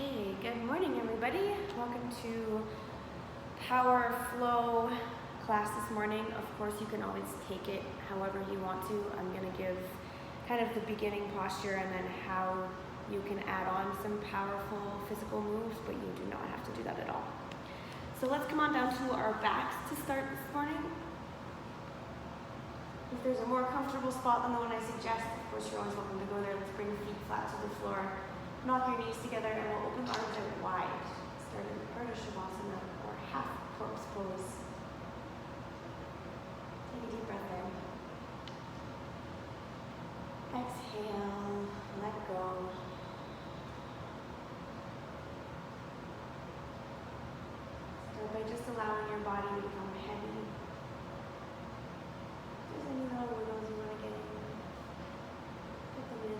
Okay, good morning everybody. Welcome to PowerFlow class this morning. Of course, you can always take it however you want to. I'm going to give kind of the beginning posture and then how you can add on some powerful physical moves, but you do not have to do that at all. So let's come on down to our backs to start this morning. If there's a more comfortable spot than the one I suggest, of course you're always welcome to go there. Let's bring feet flat to the floor. Knock your knees together and we'll open the arms out wide. Start in Ardha Shavasana or half corpse pose. Take a deep breath in. Exhale, let go. Start by just allowing your body to become heavy. If there's any little wiggles you want to get in, put them in.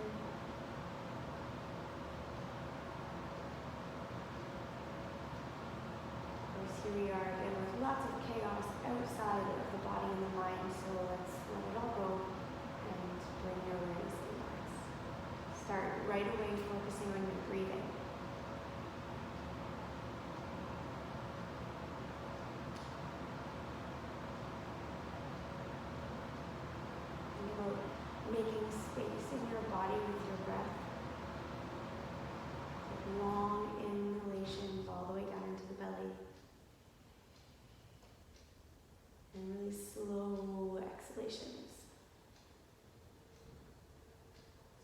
Here we are again with lots of chaos outside of the body and the mind, so let's let it all go and bring your awareness inwards. Start right away focusing on your breathing. Think about making space in your body with your breath. Take long inhalations all the way down into the belly. And really slow exhalations.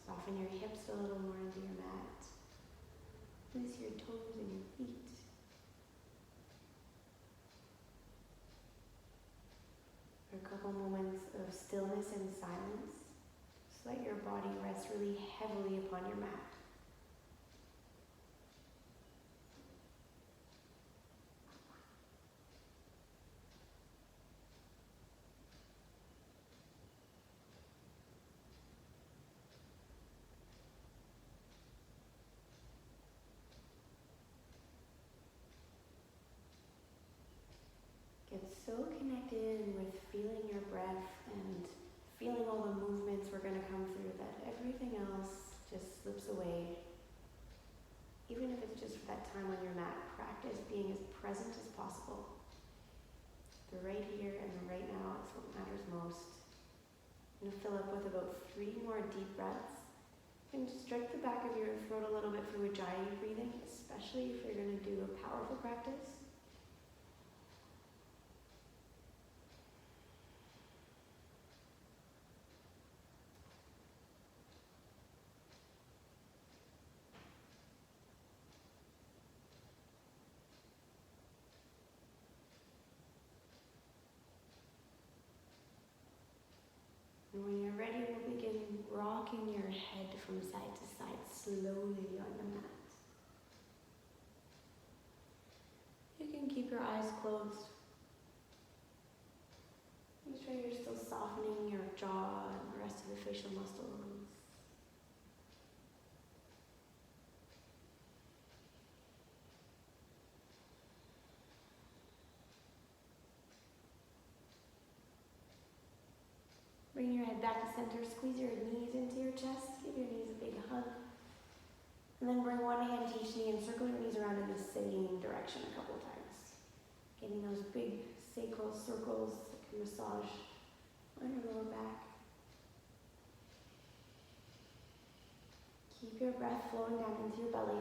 Soften your hips a little more into your mat. Place your toes in your feet. For a couple moments of stillness and silence, just let your body rest really heavily upon your mat. Get so connected with feeling your breath and feeling all the movements we're going to come through that everything else just slips away. Even if it's just for that time on your mat, practice being as present as possible. The right here and the right now is what matters most. I'm going to fill up with about 3 more deep breaths. You can stretch the back of your throat a little bit for Ujjayi breathing, especially if you're going to do a powerful practice. And when you're ready, we'll begin rocking your head from side to side slowly on the mat. You can keep your eyes closed. Make sure you're still softening your jaw and the rest of the facial muscles. Bring your head back to center, squeeze your knees into your chest, give your knees a big hug. And then bring one hand to each knee and circle your knees around in the same direction a couple of times. Getting those big sacral circles that can massage on your lower back. Keep your breath flowing down into your belly.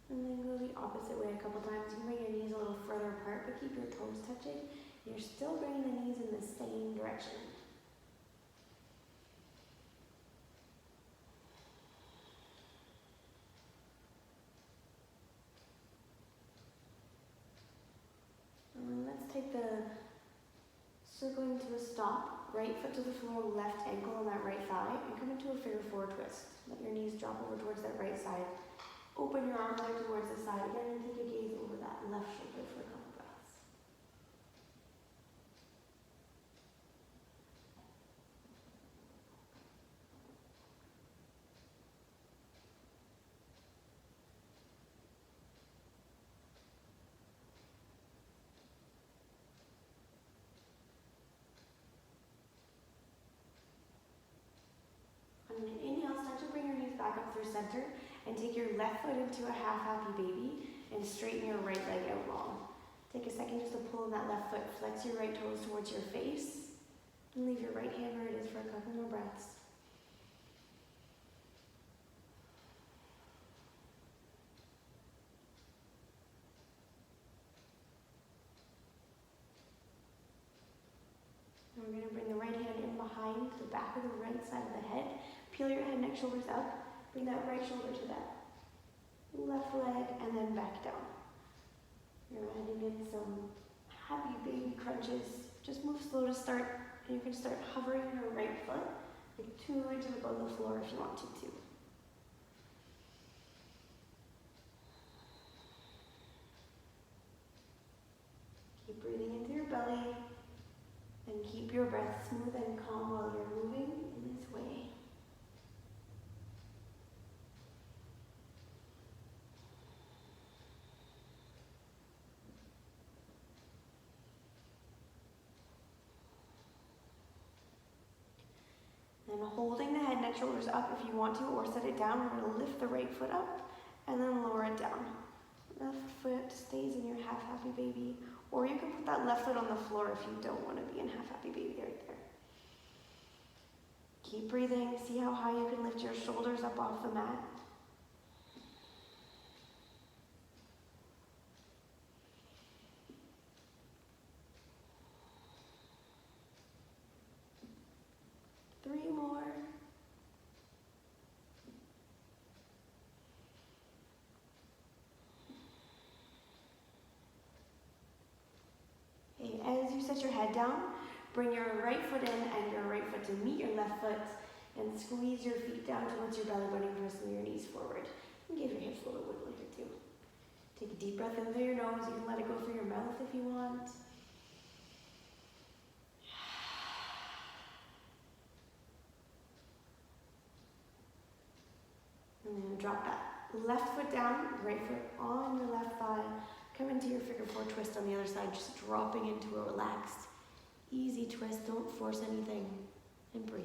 And then go the opposite way a couple times. You can bring your knees a little further apart, but keep your toes touching. You're still bringing the knees in the same direction. And then let's take the circling to a stop. Right foot to the floor, left ankle on that right thigh, and come into a figure 4 twist. Let your knees drop over towards that right side. Open your arms out towards the side again and take a gaze over that left shoulder for a couple breaths. through center and take your left foot into a half happy baby and straighten your right leg out long. Take a second just to pull in that left foot, flex your right toes towards your face, and leave your right hand where it is for a couple more breaths. Now we're going to bring the right hand in behind the back of the right side of the head. Peel your head, neck, shoulders up. Bring that right shoulder to that left leg and then back down. You're adding in some happy baby crunches. Just move slow to start, and you can start hovering your right foot like 2 inches above the floor if you want to. Keep breathing into your belly and keep your breath smooth and calm while you're moving in this way. And holding the head, neck, shoulders up if you want to, or set it down. We're going to lift the right foot up and then lower it down. Left foot stays in your half happy baby, or you can put that left foot on the floor if you don't want to be in half happy baby right there. Keep breathing. See how high you can lift your shoulders up off the mat. Three more. Okay, as you set your head down, bring your right foot in and your right foot to meet your left foot and squeeze your feet down towards your belly button, pressing your knees forward. And give your hips a little wiggle here too. Take a deep breath in through your nose. You can let it go through your mouth if you want. And then drop that left foot down, right foot on your left thigh. Come into your figure four twist on the other side, just dropping into a relaxed, easy twist. Don't force anything, and breathe.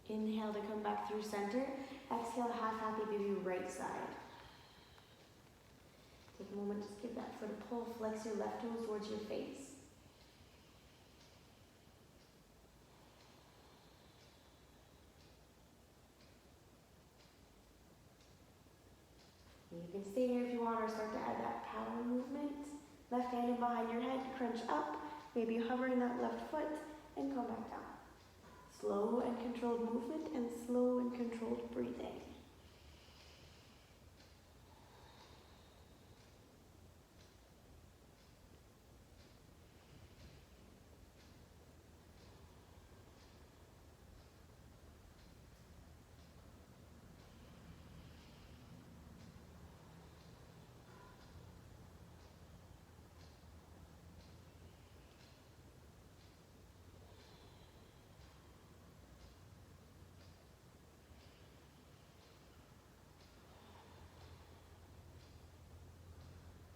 Inhale to come back through center. Exhale, half happy baby right side. Take a moment, just give that foot a pull. Flex your left toes towards your face. You can stay here if you want, or start to add that power movement. Left hand in behind your head, crunch up, maybe hovering that left foot, and come back down. Slow and controlled movement and slow and controlled breathing.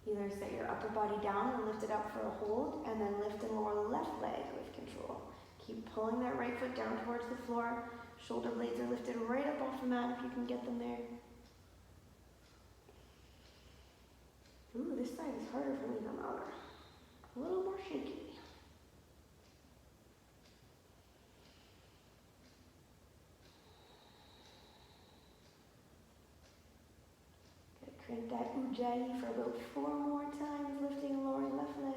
Either set your upper body down and lift it up for a hold, and then lift and lower the left leg with control. Keep pulling that right foot down towards the floor. Shoulder blades are lifted right up off the mat if you can get them there. Ooh, this side is harder for me than the other. A little more shaky. Crank that ujjayi for about 4 more times, lifting and lowering left leg.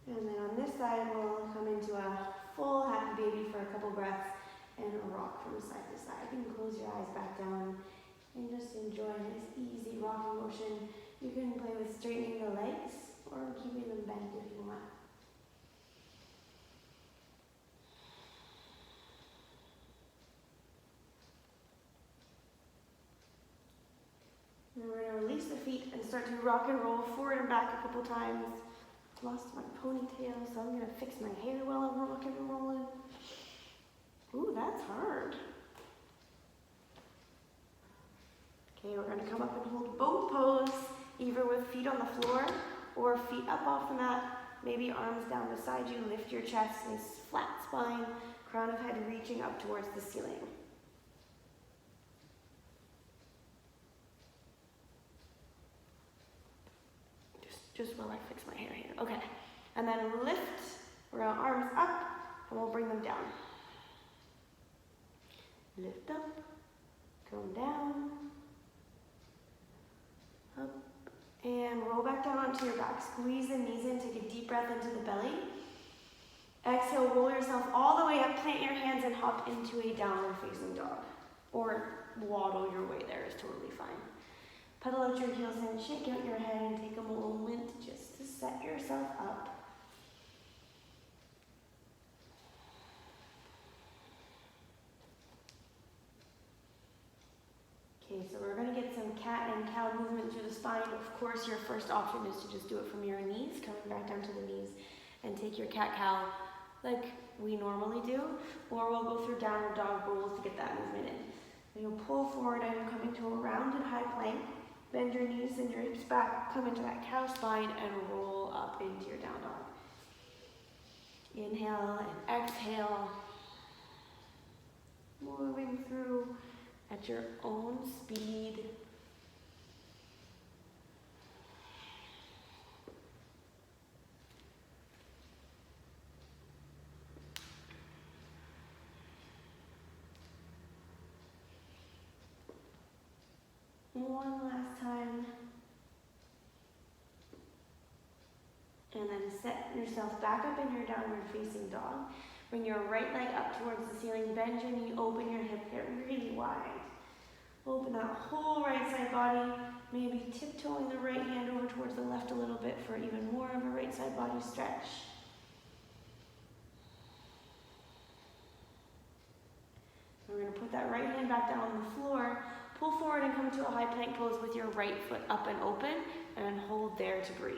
And then on this side, we'll come into a full happy baby for a couple breaths. and rock from side to side. You can close your eyes back down and just enjoy this easy rocking motion. You can play with straightening the legs or keeping them bent if you want. And we're going to release the feet and start to rock and roll forward and back a couple times. Lost my ponytail, so I'm going to fix my hair while I'm rocking and rolling. Ooh, that's hard. Okay, we're going to come up and hold boat pose, either with feet on the floor or feet up off the mat. Maybe arms down beside you, lift your chest, nice flat spine, crown of head reaching up towards the ceiling. Just while I fix my hair here. Okay, and then lift, we're going to arms up, and we'll bring them down. Lift up, come down, up, and roll back down onto your back. Squeeze the knees in, take a deep breath into the belly. Exhale, roll yourself all the way up, plant your hands and hop into a downward facing dog. Or waddle your way there is totally fine. Pedal out your heels and shake out your head and take a moment just to set yourself up. Okay, so we're going to get some cat and cow movement through the spine. Of course, your first option is to just do it from your knees, coming back down to the knees, and take your cat-cow like we normally do, or we'll go through downward dog rolls to get that movement in. You'll pull forward and come into a rounded high plank. Bend your knees and your hips back, come into that cow spine and roll up into your down dog. Inhale and exhale. Moving through at your own speed. One last time. And then set yourself back up in your downward facing dog. Bring your right leg up towards the ceiling. Bend your knee, open your hip, get really wide. Open that whole right side body. Maybe tiptoeing the right hand over towards the left a little bit for even more of a right side body stretch. We're going to put that right hand back down on the floor. Pull forward and come to a high plank pose with your right foot up and open, and hold there to breathe.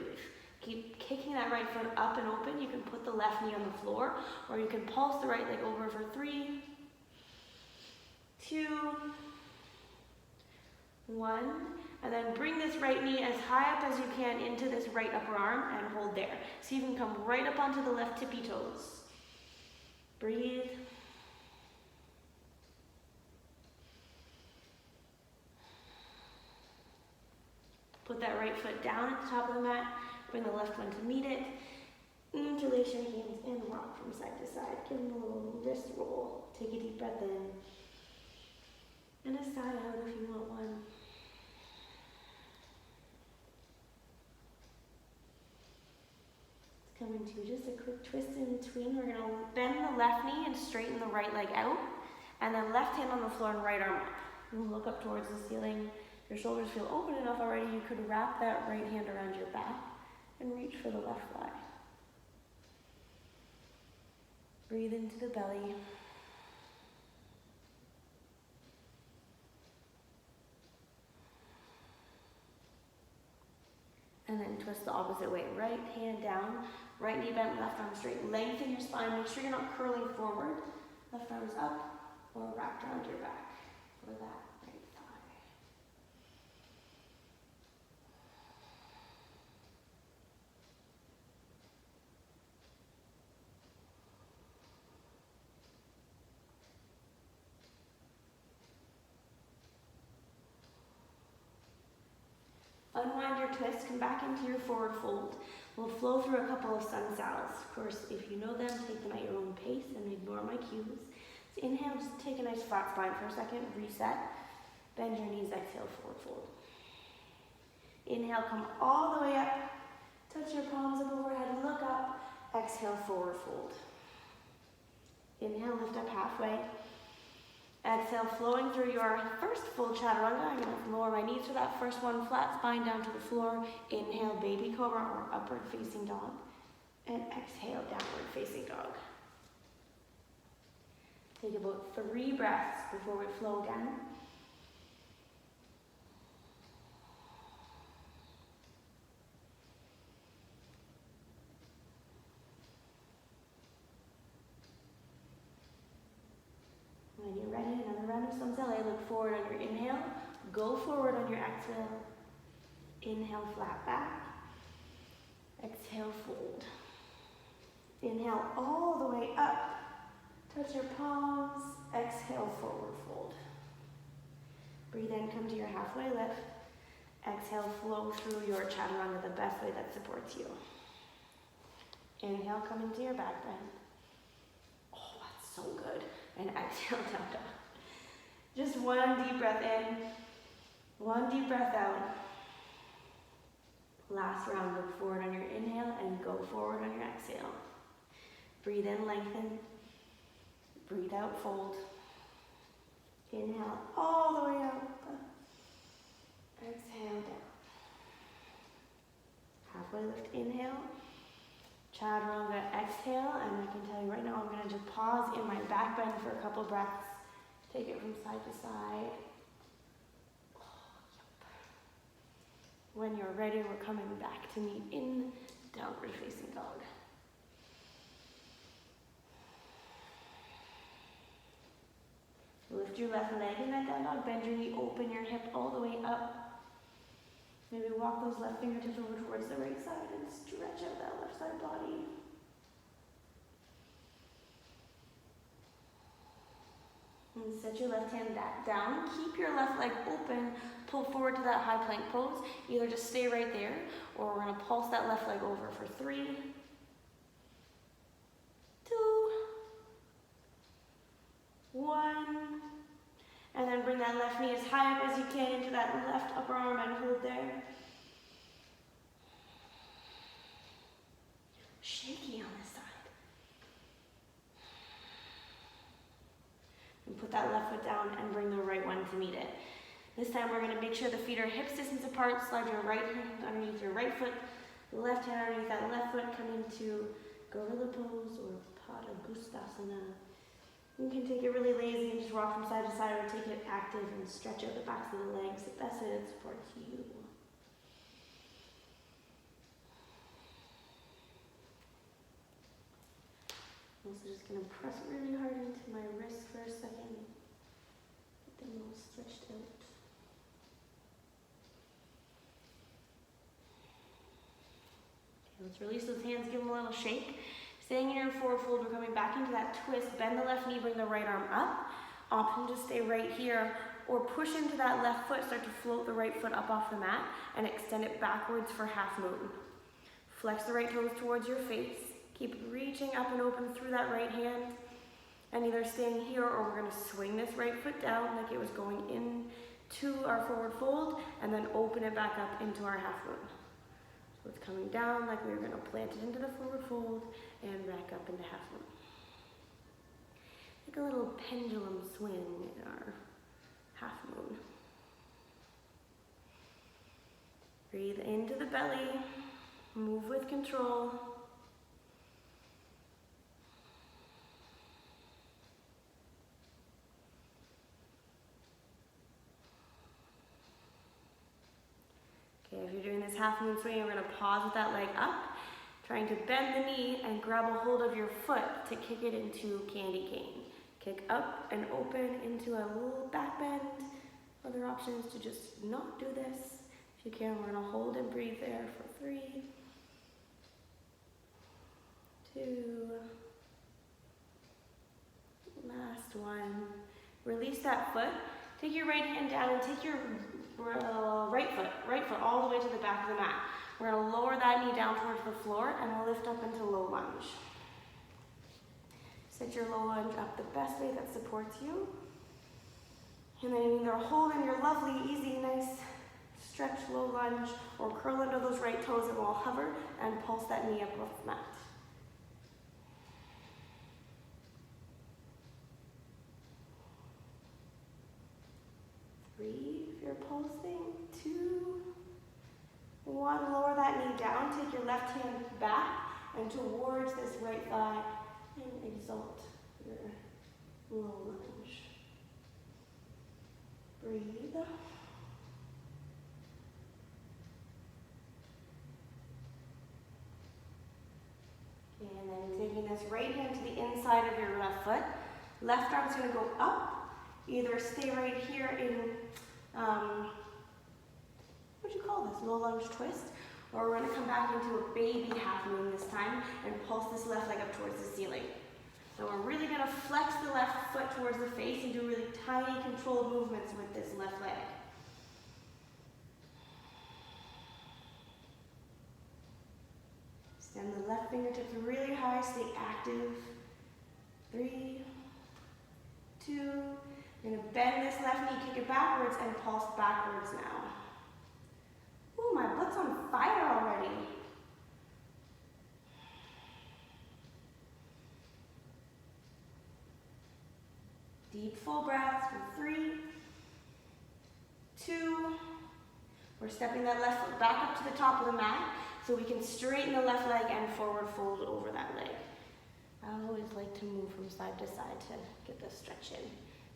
Keep kicking that right foot up and open. You can put the left knee on the floor, or you can pulse the right leg over for 3, 2, 1, and then bring this right knee as high up as you can into this right upper arm and hold there. So you can come right up onto the left tippy toes. Breathe. Put that right foot down at the top of the mat. Bring the left one to meet it. Interlace your hands and rock from side to side. Give them a little wrist roll. Take a deep breath in. And a sigh out if you want one. It's coming to just a quick twist in between. We're going to bend the left knee and straighten the right leg out. And then left hand on the floor and right arm up. And look up towards the ceiling. Your shoulders feel open enough already, you could wrap that right hand around your back and reach for the left thigh. Breathe into the belly. And then twist the opposite way. Right hand down, right knee bent, left arm straight. Lengthen your spine, make sure you're not curling forward. Left arm's up or wrapped around your back for that. Unwind your twist, come back into your forward fold. We'll flow through a couple of sun salves. Of course, if you know them, take them at your own pace and ignore my cues. So inhale, just take a nice flat spine for a second, reset. Bend your knees, exhale, forward fold. Inhale, come all the way up. Touch your palms up overhead, look up. Exhale, forward fold. Inhale, lift up halfway. Exhale, flowing through your first full chaturanga. I'm going to lower my knees for that first one, flat spine down to the floor. Inhale, baby cobra or upward facing dog. And exhale, downward facing dog. Take about 3 breaths before we flow again. When you're ready, another round of samsala. Look forward on your inhale. Go forward on your exhale. Inhale, flat back. Exhale, fold. Inhale all the way up. Touch your palms. Exhale, forward fold. Breathe in, come to your halfway lift. Exhale, flow through your chaturanga the best way that supports you. Inhale, come into your back bend. Oh, that's so good. And exhale, down dog. Just one deep breath in, one deep breath out. Last round, look forward on your inhale and go forward on your exhale. Breathe in, lengthen. Breathe out, fold. Inhale all the way up. Exhale down. Halfway lift, inhale. Chaturanga, exhale, and I can tell you right now, I'm going to just pause in my back bend for a couple breaths. Take it from side to side. Oh, yep. When you're ready, we're coming back to meet in downward facing dog. Lift your left leg in that down dog. Bend your knee, open your hip all the way up. Maybe walk those left fingertips over towards the right side and stretch out that left side body. And set your left hand back down. Keep your left leg open. Pull forward to that high plank pose. Either just stay right there, or we're going to pulse that left leg over for 3, 2, 1. And then bring that left knee as high up as you can into that left upper arm and hold there. Shaky on this side. And put that left foot down and bring the right one to meet it. This time we're going to make sure the feet are hips distance apart. Slide your right hand underneath your right foot. Left hand underneath that left foot. Come into gorilla pose or pada gustasana. You can take it really lazy and just rock from side to side, or take it active and stretch out the backs of the legs. The best way that supports you. I'm also just going to press really hard into my wrist for a second. Get them all stretched out. Okay, let's release those hands, give them a little shake. Staying in your forward fold, we're coming back into that twist. Bend the left knee, bring the right arm up. Option to stay right here, or push into that left foot, start to float the right foot up off the mat, and extend it backwards for half moon. Flex the right toes towards your face. Keep reaching up and open through that right hand, and either staying here, or we're going to swing this right foot down like it was going into our forward fold, and then open it back up into our half moon. So it's coming down like we were going to plant it into the forward fold and back up into half moon. Like a little pendulum swing in our half moon. Breathe into the belly. Move with control. Okay, if you're doing this half moon swing, we're going to pause with that leg up, trying to bend the knee and grab a hold of your foot to kick it into candy cane. Kick up and open into a little back bend. Other option is to just not do this. If you can, we're going to hold and breathe there for 3, 2, last one. Release that foot. Take your right hand down and take your right foot all the way to the back of the mat. We're going to lower that knee down towards the floor and lift up into low lunge. Set your low lunge up the best way that supports you. And then either hold in your lovely, easy, nice stretch low lunge, or curl under those right toes and we'll hover and pulse that knee up off the mat. One, lower that knee down, take your left hand back and towards this right thigh and exalt your low lunge. Breathe. And then taking this right hand to the inside of your left foot. Left arm's gonna go up. Either stay right here in, what do you call this? Low lunge twist. Or we're gonna come back into a baby half moon this time and pulse this left leg up towards the ceiling. So we're really gonna flex the left foot towards the face and do really tiny controlled movements with this left leg. Send the left fingertips really high, stay active. 3, 2, you're gonna bend this left knee, kick it backwards, and pulse backwards now. Ooh, my butt's on fire already. Deep full breaths for 3, 2, we're stepping that left foot back up to the top of the mat so we can straighten the left leg and forward fold over that leg. I always like to move from side to side to get the stretch in.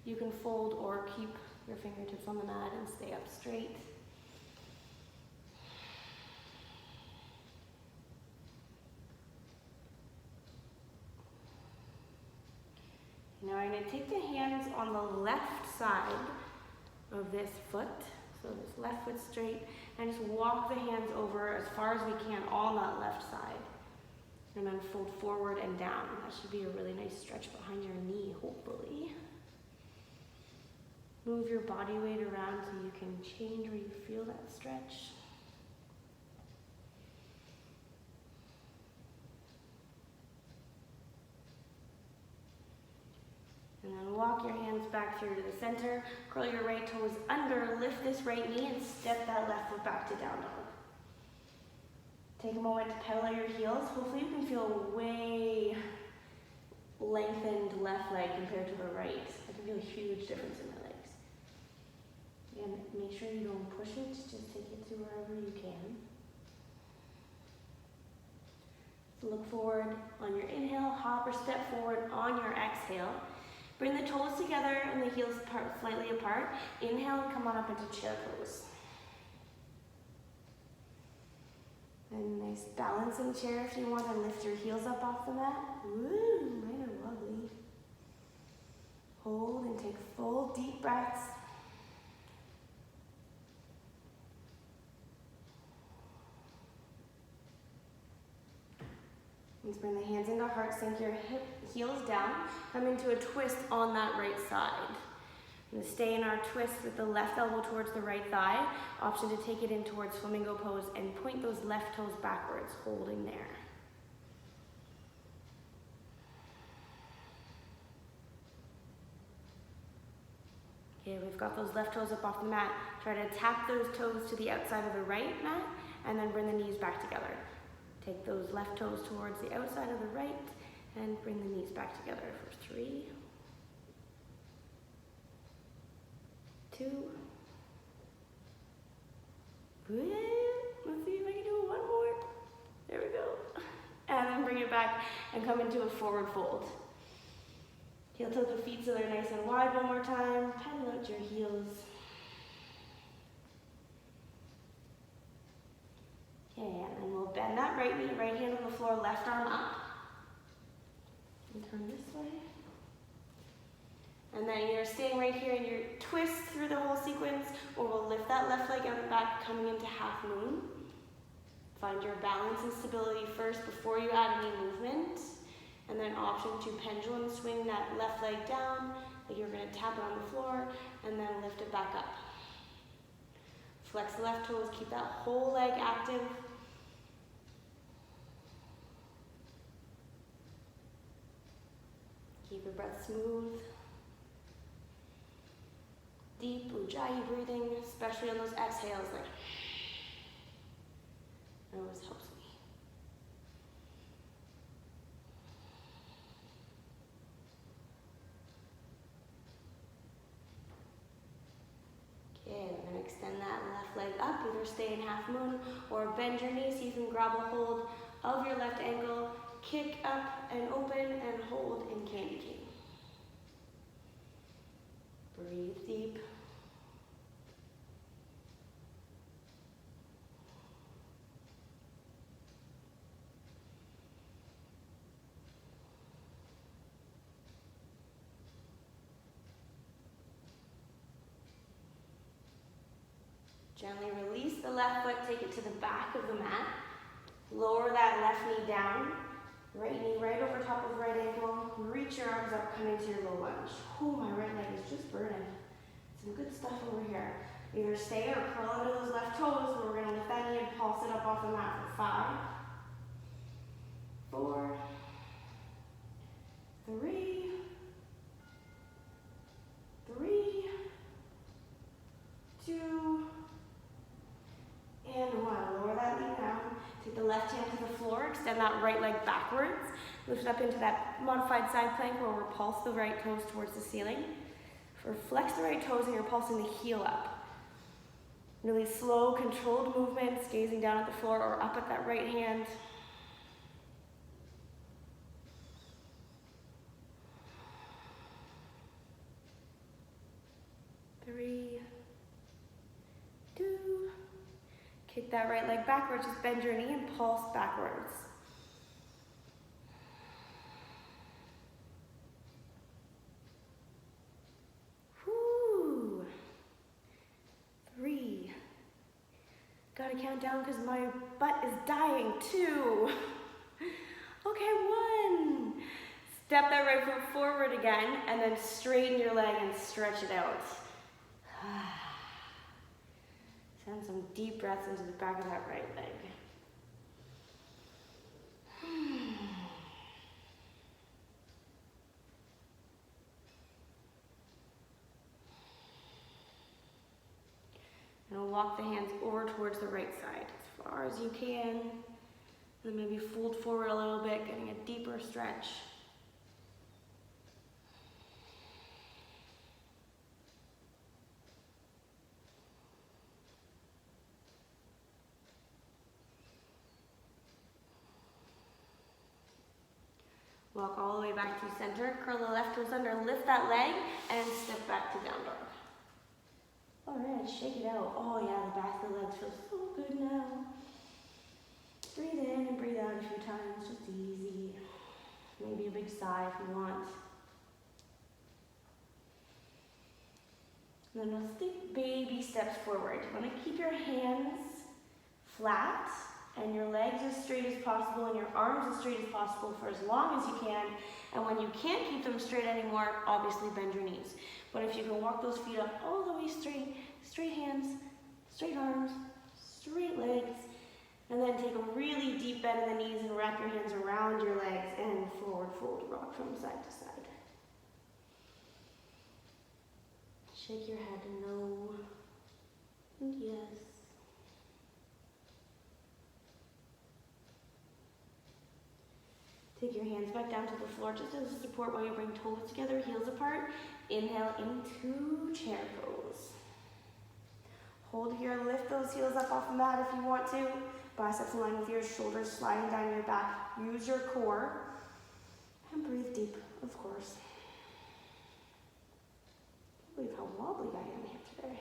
You can fold or keep your fingertips on the mat and stay up straight. Now I'm going to take the hands on the left side of this foot, so this left foot straight, and just walk the hands over as far as we can on that left side. And then fold forward and down. That should be a really nice stretch behind your knee, hopefully. Move your body weight around so you can change where you feel that stretch. And then walk your hands back through to the center, curl your right toes under, lift this right knee, and step that left foot back to down dog. Take a moment to pedal your heels. Hopefully you can feel way lengthened left leg compared to the right. I can feel a huge difference in my legs. And make sure you don't push it, just take it to wherever you can. So look forward on your inhale, hop or step forward on your exhale. Bring the toes together and the heels slightly apart. Inhale and come on up into chair pose. And nice balancing chair if you want to lift your heels up off the mat. Woo, mine are lovely. Hold and take full deep breaths. Let's bring the hands into heart, sink your heels down, come into a twist on that right side. We're going to stay in our twist with the left elbow towards the right thigh. Option to take it in towards Flamingo Pose and point those left toes backwards, holding there. Okay, we've got those left toes up off the mat. Try to tap those toes to the outside of the right mat and then bring the knees back together. Take those left toes towards the outside of the right and bring the knees back together for 3, 2, let's see if I can do one more. There we go. And then bring it back and come into a forward fold. Heel tilt the feet so they're nice and wide one more time. Pedal out your heels. Okay, and then we'll bend that right knee, right hand on the floor, left arm up. And turn this way. And then you're staying right here in your twist through the whole sequence, or we'll lift that left leg out and back, coming into half moon. Find your balance and stability first before you add any movement. And then option to pendulum swing that left leg down, like you're gonna tap it on the floor, and then lift it back up. Flex the left toes, keep that whole leg active. Keep your breath smooth. Deep Ujjayi breathing, especially on those exhales, like, it always helps me. Okay, we're gonna extend that left left leg up, either stay in half moon or bend your knees so you can grab a hold of your left ankle, kick up and open and hold in candy cane. Breathe deep. Gently release the left foot, take it to the back of the mat. Lower that left knee down. Right knee right over top of right ankle. Reach your arms up, come into your low lunge. Oh, my right leg is just burning. Some good stuff over here. Either stay or curl under those left toes, but we're going to lift that knee and pulse it up off the mat for 5, 4, 3, 2, and 1. Lower that knee down. Take the left hand to the floor, extend that right leg backwards. Lift it up into that modified side plank where we'll pulse the right toes towards the ceiling. Flex the right toes and you're pulsing the heel up. Really slow, controlled movements, gazing down at the floor or up at that right hand. Three, 2. Kick that right leg backwards, just bend your knee and pulse backwards. Whew. 3. Gotta count down because my butt is dying. 2. Okay, 1. Step that right foot forward again and then straighten your leg and stretch it out. Send some deep breaths into the back of that right leg. And we'll walk the hands over towards the right side as far as you can. And then maybe fold forward a little bit, getting a deeper stretch. Walk all the way back to center, curl the left toes under, lift that leg, and step back to down dog. All right, shake it out. Oh yeah, the back of the legs feels so good now. Breathe in and breathe out a few times, just easy. Maybe a big sigh if you want. And then let's take baby steps forward. You want to keep your hands flat and your legs as straight as possible and your arms as straight as possible for as long as you can. And when you can't keep them straight anymore, obviously bend your knees. But if you can walk those feet up all the way straight, straight hands, straight arms, straight legs, and then take a really deep bend in the knees and wrap your hands around your legs and forward fold, rock from side to side. Shake your head no and yes. Take your hands back down to the floor just as a support while you bring toes together, heels apart. Inhale into chair pose. Hold here, lift those heels up off the mat if you want to. Biceps in line with your shoulders sliding down your back. Use your core. And breathe deep, of course. I can't believe how wobbly I am here today.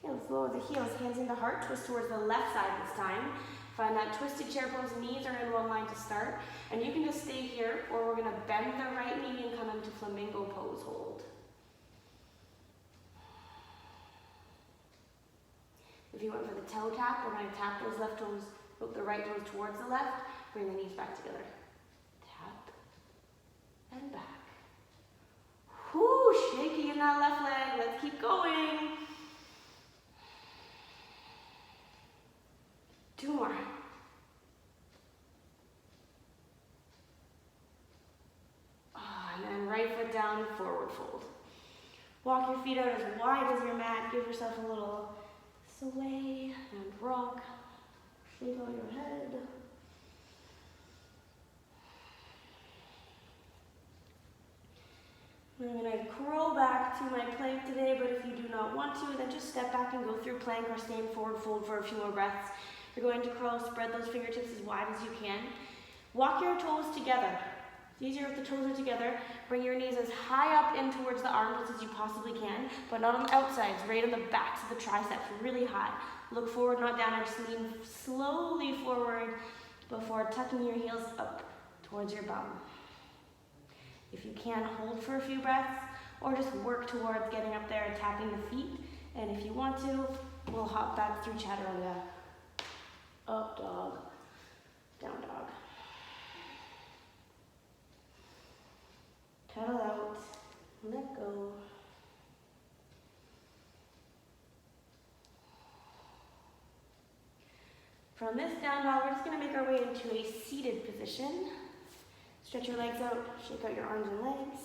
Okay, let's lower the heels, hands into heart, twist towards the left side this time. Find that twisted chair pose, knees are in one line to start. And you can just stay here, or we're gonna bend the right knee and come into Flamingo Pose hold. If you went for the toe tap, we're gonna tap those left toes, the right toes towards the left, bring the knees back together. Tap and back. Whoo, shaky in that left leg, let's keep going. 2 more. And then right foot down, forward fold. Walk your feet out as wide as your mat. Give yourself a little sway and rock. Shake out your head. I'm going to crawl back to my plank today, but if you do not want to, then just step back and go through plank or stand forward fold for a few more breaths. You're going to curl, spread those fingertips as wide as you can. Walk your toes together. It's easier if the toes are together. Bring your knees as high up in towards the armpits as you possibly can, but not on the outsides, right on the backs of the triceps, really high. Look forward, not down, and just lean slowly forward before tucking your heels up towards your bum. If you can, hold for a few breaths, or just work towards getting up there and tapping the feet. And if you want to, we'll hop back through chaturanga. Up dog, down dog. Pedal out, let go. From this down dog, we're just going to make our way into a seated position. Stretch your legs out, shake out your arms and legs.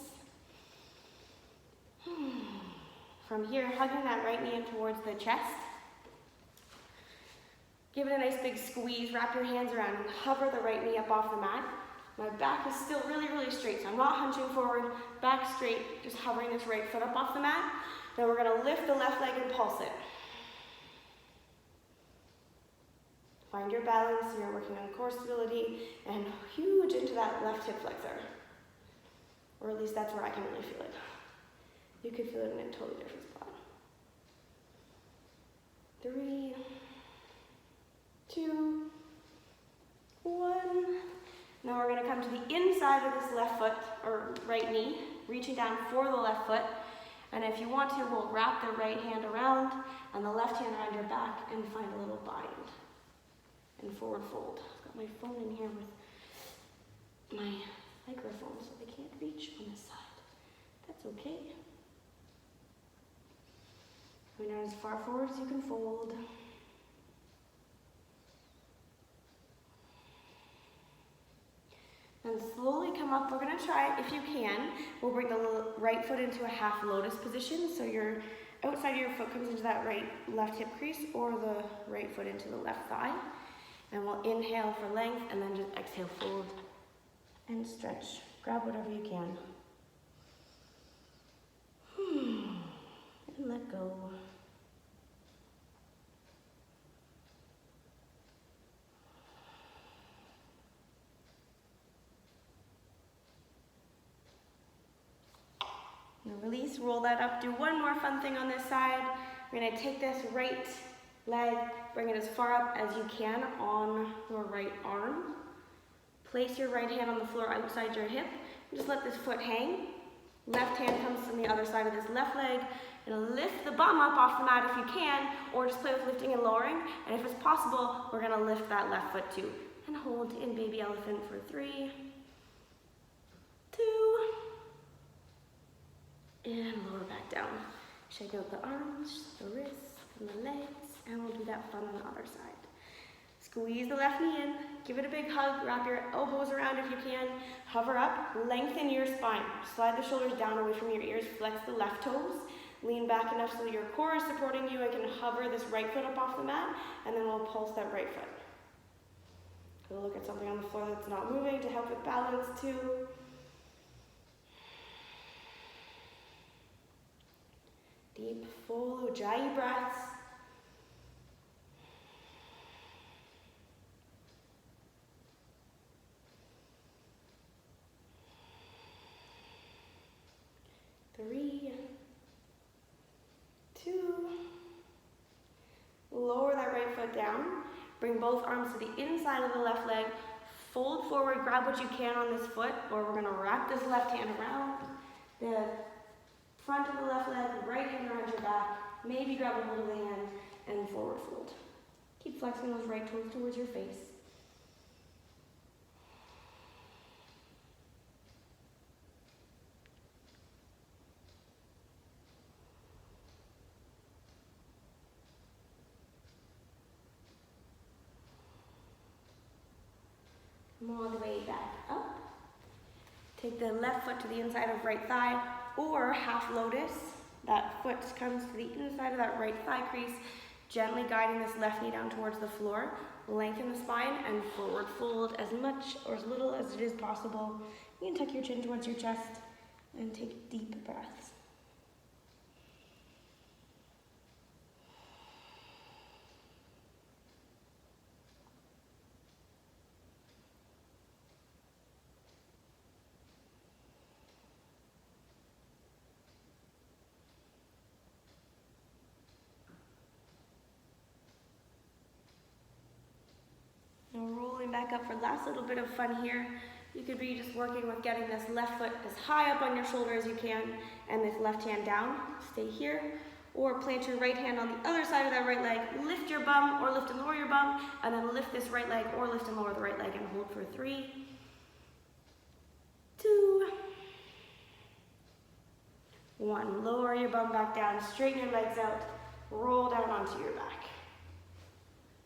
From here, hugging that right knee in towards the chest. Give it a nice big squeeze, wrap your hands around and hover the right knee up off the mat. My back is still really, really straight, so I'm not hunching forward, back straight, just hovering this right foot up off the mat. Then we're gonna lift the left leg and pulse it. Find your balance, you're working on core stability, and huge into that left hip flexor. Or at least that's where I can really feel it. You could feel it in a totally different spot. 3, 2, 1. Now we're gonna come to the inside of this left foot, or right knee, reaching down for the left foot. And if you want to, we'll wrap the right hand around and the left hand around your back and find a little bind. And forward fold. I've got my phone in here with my microphone, so I can't reach on this side. That's okay. Going down as far forward as you can fold. And slowly come up. We're going to try, if you can, we'll bring the right foot into a half lotus position. So your outside of your foot comes into that left hip crease, or the right foot into the left thigh. And we'll inhale for length and then just exhale, fold and stretch. Grab whatever you can. And let go. Now release, roll that up. Do one more fun thing on this side. We're going to take this right leg, bring it as far up as you can on your right arm. Place your right hand on the floor outside your hip. Just let this foot hang. Left hand comes from the other side of this left leg. And lift the bum up off the mat if you can, or just play with lifting and lowering. And if it's possible, we're going to lift that left foot too. And hold in baby elephant for 3, 2, and lower back down. Shake out the arms, the wrists, and the legs, and we'll do that fun on the other side. Squeeze the left knee in, give it a big hug, wrap your elbows around if you can, hover up, lengthen your spine. Slide the shoulders down away from your ears, flex the left toes, lean back enough so your core is supporting you. I can hover this right foot up off the mat, and then we'll pulse that right foot. We'll look at something on the floor that's not moving to help with balance too. Deep, full Ujjayi breaths. Three, 2. Lower that right foot down. Bring both arms to the inside of the left leg. Fold forward, grab what you can on this foot, or we're going to wrap this left hand around the front of the left leg, right hand around your back. Maybe grab a hold of the hand and forward fold. Keep flexing those right toes towards your face. Come all the way back up. Take the left foot to the inside of right thigh, or half lotus. That foot comes to the inside of that right thigh crease, gently guiding this left knee down towards the floor. Lengthen the spine and forward fold as much or as little as it is possible. You can tuck your chin towards your chest And take deep breaths. Now rolling back up for the last little bit of fun here. You could be just working with getting this left foot as high up on your shoulder as you can and this left hand down. Stay here. Or plant your right hand on the other side of that right leg. Lift your bum or lift and lower your bum, and then lift this right leg or lift and lower the right leg and hold for 3, 2, 1. Lower your bum back down, straighten your legs out, roll down onto your back.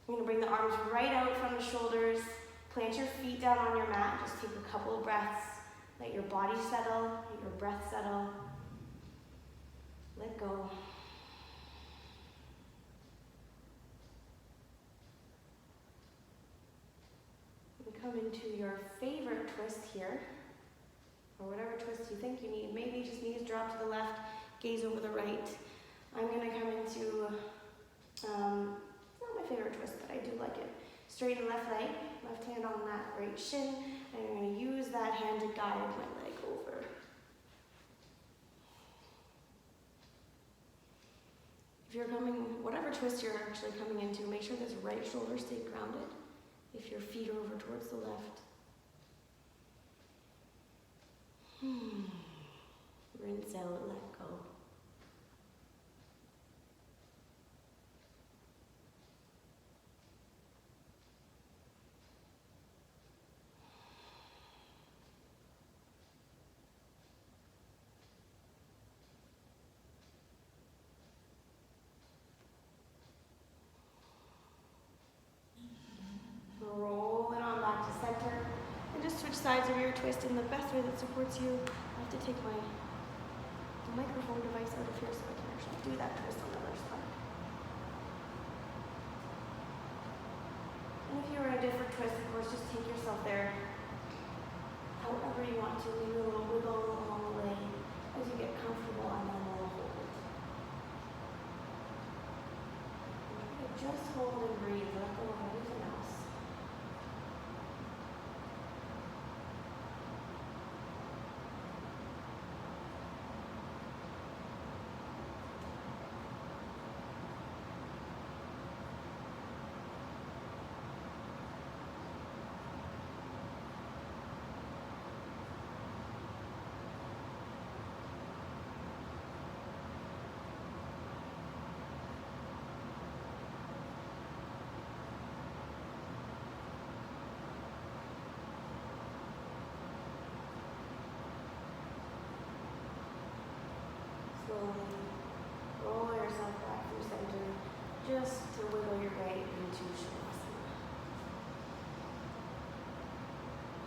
You're gonna bring the arms right out from the shoulders, plant your feet down on your mat, just take a couple of breaths. Let your body settle, let your breath settle. Let go. Come into your favorite twist here, or whatever twist you think you need. Maybe just knees drop to the left, gaze over the right. I'm going to come into, not my favorite twist, but I do like it. Straighten left leg, left hand on that right shin, and I'm going to use that hand to guide my leg over. If you're coming, whatever twist you're actually coming into, make sure this right shoulder stays grounded. If your feet are over towards the left. Rinse out, let go. Roll it on back to center. And just switch sides of your twist in the best way that supports you. I have to take my microphone device out of here so I can actually do that twist on the other side. And if you're in a different twist, of course, just take yourself there. However you want to, maybe a little wiggle along the way as you get comfortable, and then we'll hold it. Just hold and breathe, let go of everything else. Slowly roll yourself back through center just to wiggle your way into Shavasana.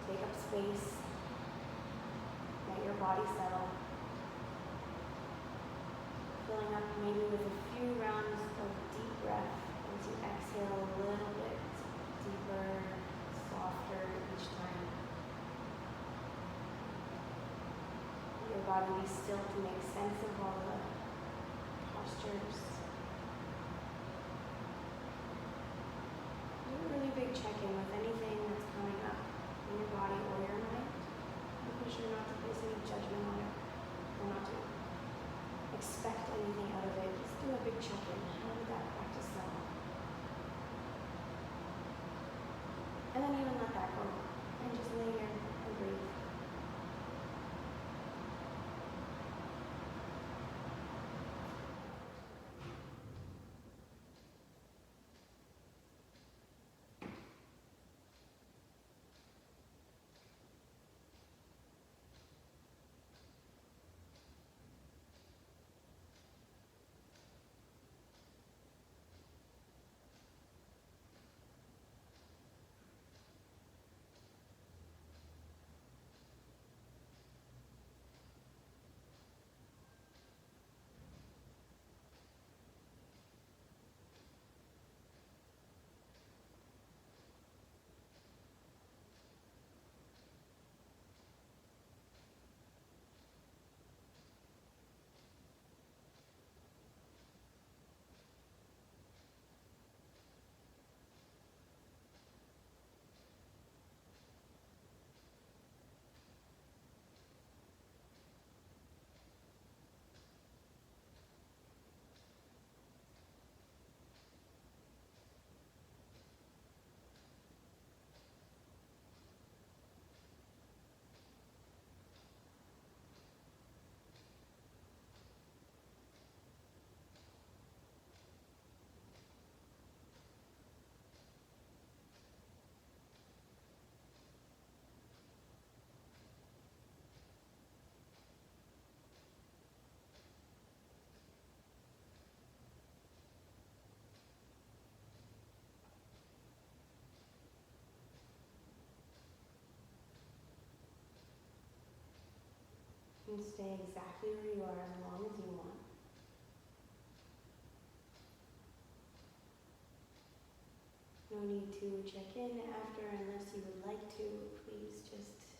Take up space, let your body settle. Filling up maybe with a few rounds of deep breath as you exhale a little bit deeper, softer each time. Your body be still to make sense of all the postures. Do a really big check-in with anything that's coming up in your body or your mind. Making sure not to place any judgment on it, or not to expect anything out of it. Just do a big check-in. How did that practice sound? And then even let that go. And just lay here and breathe. can stay exactly where you are as long as you want. No need to check in after unless you would like to. Please just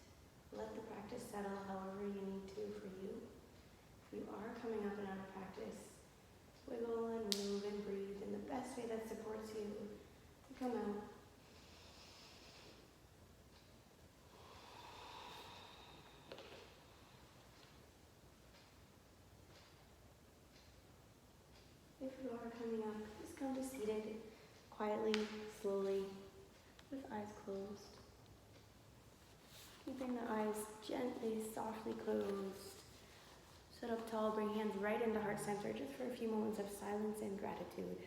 let the practice settle however you need to for you. If you are coming up and out of practice, wiggle and move and breathe in the best way that supports you to come out. If you are coming up, just come to seated, quietly, slowly, with eyes closed. Keeping the eyes gently, softly closed. Sit up tall, bring hands right into heart center just for a few moments of silence and gratitude.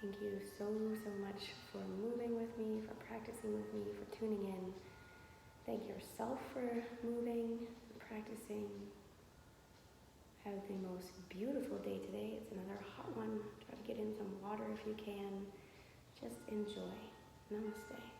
Thank you so much for moving with me, for practicing with me, for tuning in. Thank yourself for moving, for practicing. Have the most beautiful day today. It's another hot one. Try to get in some water if you can. Just enjoy. Namaste.